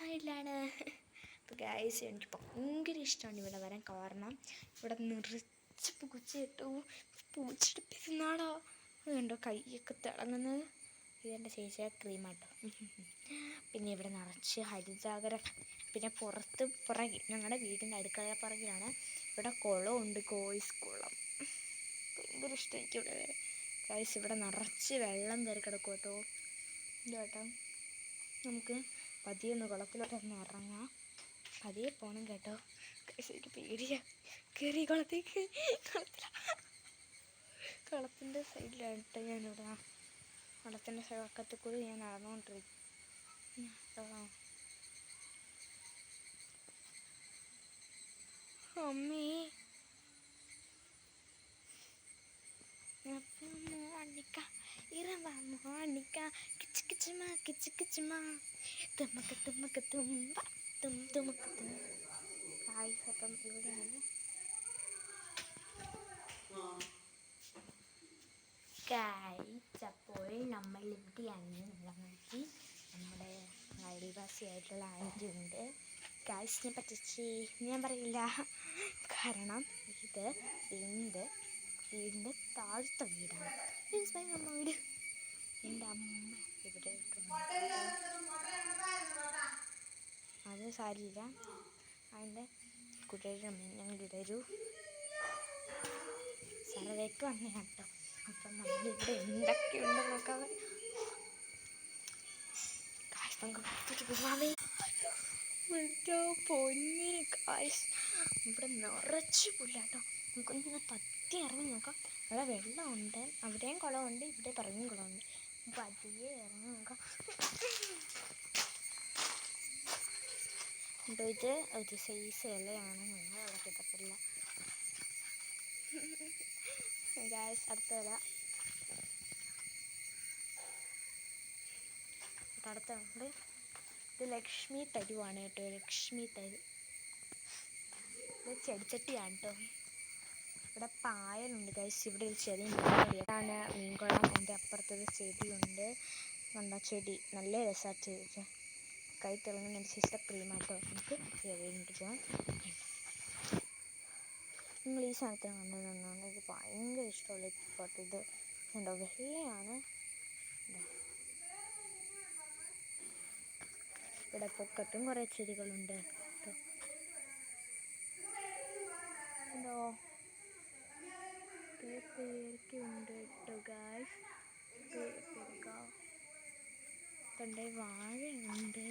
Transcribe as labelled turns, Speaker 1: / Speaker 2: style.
Speaker 1: സൈഡിലാണ്. അപ്പോൾ ഗൈസ് എനിക്ക് ഭയങ്കര ഇഷ്ടമാണ് ഇവിടെ വരാൻ. കാരണം ഇവിടെ നിറച്ച് പൂച്ചയിട്ടു. പൂച്ചെടുപ്പ് തിന്നാടോ. അതുകൊണ്ടോ കൈയൊക്കെ തിളങ്ങുന്നത്. ഇതെൻ്റെ ചേച്ചിയുടെ ക്രീമാട്ടോ. പിന്നെ ഇവിടെ നിറച്ച് ഹരിതസാഗരം. പിന്നെ പുറകിൽ ഞങ്ങളുടെ വീടിൻ്റെ അടുക്കള പുറകിലാണ് ഇവിടെ കുളമുണ്ട്. കോയിസ് കുളം. ഭയങ്കര ഇഷ്ടം എനിക്ക് ഇവിടെ വരെ. ഗൈസ് ഇവിടെ നിറച്ച് വെള്ളം കയറി കിടക്കും കേട്ടോ. കേട്ടോ നമുക്ക് പതിയെ ഒന്ന് കുളത്തിലോട്ടൊന്ന് ഇറങ്ങാം. പതിയെ പോകണം കേട്ടോ. ഗൈസ് എനിക്ക് പേടിയാ. കയറി കുളത്തിൻ്റെ സൈഡിലാണ് കേട്ടോ ഞാനിവിടെ. കുളത്തിൻ്റെ വക്കത്തിൽ കൂടി ഞാൻ നടന്നുകൊണ്ടിരിക്കും. അമ്മേ മോണിക്ക ഇറവ മോണിക്ക കിച്ച് കിച്ചുമാ കിച്ച് കിച്ചുമാ തുമ്മക്ക തുമ്മക്ക തുമ്പ തുമ്മക്ക തും. അപ്പം ഇവിടെയാണ് അപ്പോൾ നമ്മൾ ഇവിടെയാണ്. നോക്കി നമ്മുടെ അയൽവാസിയായിട്ടുള്ള ആൻറ്റി ഉണ്ട്. ഗൈസിനെ പറ്റിച്ച് ഞാൻ പറയില്ല. കാരണം ഇത് വീടിൻ്റെ താഴത്തെ വീടാണ്. മീൻസ് മൈ അമ്മ വീട്. എൻ്റെ അമ്മ ഇവിടെ അത് സാരിയില്ല. അതിൻ്റെ ഞങ്ങളൊരു സർവേക്ക് വന്നതാണ് കേട്ടോ. അപ്പം നമ്മളിവിടെ എന്തൊക്കെയുണ്ടെന്ന് നോക്കാൻ പൊന്നി കാശ്. ഇവിടെ നിറച്ച് പുല്ലാട്ടോ. നമുക്കൊന്ന് പറ്റി ഇറങ്ങി നോക്കാം. അവിടെ വെള്ളമുണ്ട്. അവിടെയും കുളമുണ്ട്, ഇവിടെ പറഞ്ഞും കുളമുണ്ട്. നമുക്ക് അധികം ഇറങ്ങി നോക്കാം കേട്ടോ. ഇത് ഒരു സൈസ് ഇലയാണ്. നിങ്ങൾ അവിടെ കിട്ടത്തില്ല ഗൈസ്. അടുത്ത ഇല. അടുത്തുണ്ട്. ഇത് ലക്ഷ്മി തരുവാണ് കേട്ടോ. ലക്ഷ്മി തരു. ഇത് ചെടിച്ചട്ടിയാണ് കേട്ടോ. ഇവിടെ പായലുണ്ട് ഗൈസ്. ഇവിടെ ഒരു ചെറിയ മീൻകുളമാണ്. മീൻകുളം. എൻ്റെ അപ്പുറത്തൊരു ചെടിയുണ്ട്. നല്ല ചെടി നല്ല രസമാണ്. ചെടി കൈ തിളങ്ങുന്ന എൻ്റെ ചേച്ചിയുടെ ക്രീമാട്ടോ. നമുക്ക് വേണ്ടിയിട്ട് പോകാം. നിങ്ങൾ ഈ സാധനത്തിന് കണ്ടുതന്നാണ്. എനിക്ക് ഭയങ്കര ഇഷ്ടമുള്ള സ്പോട്ട് ഇത്. ഉണ്ടോ വെള്ളയാണ്. ഇവിടെ പൊക്കത്തും കുറേ ചെടികളുണ്ട് കേട്ടോ. ഉണ്ടോ പേരക്കുണ്ട് കേട്ടോ ഗായ്സ്. പേരക്ക. വാഴയുണ്ട്.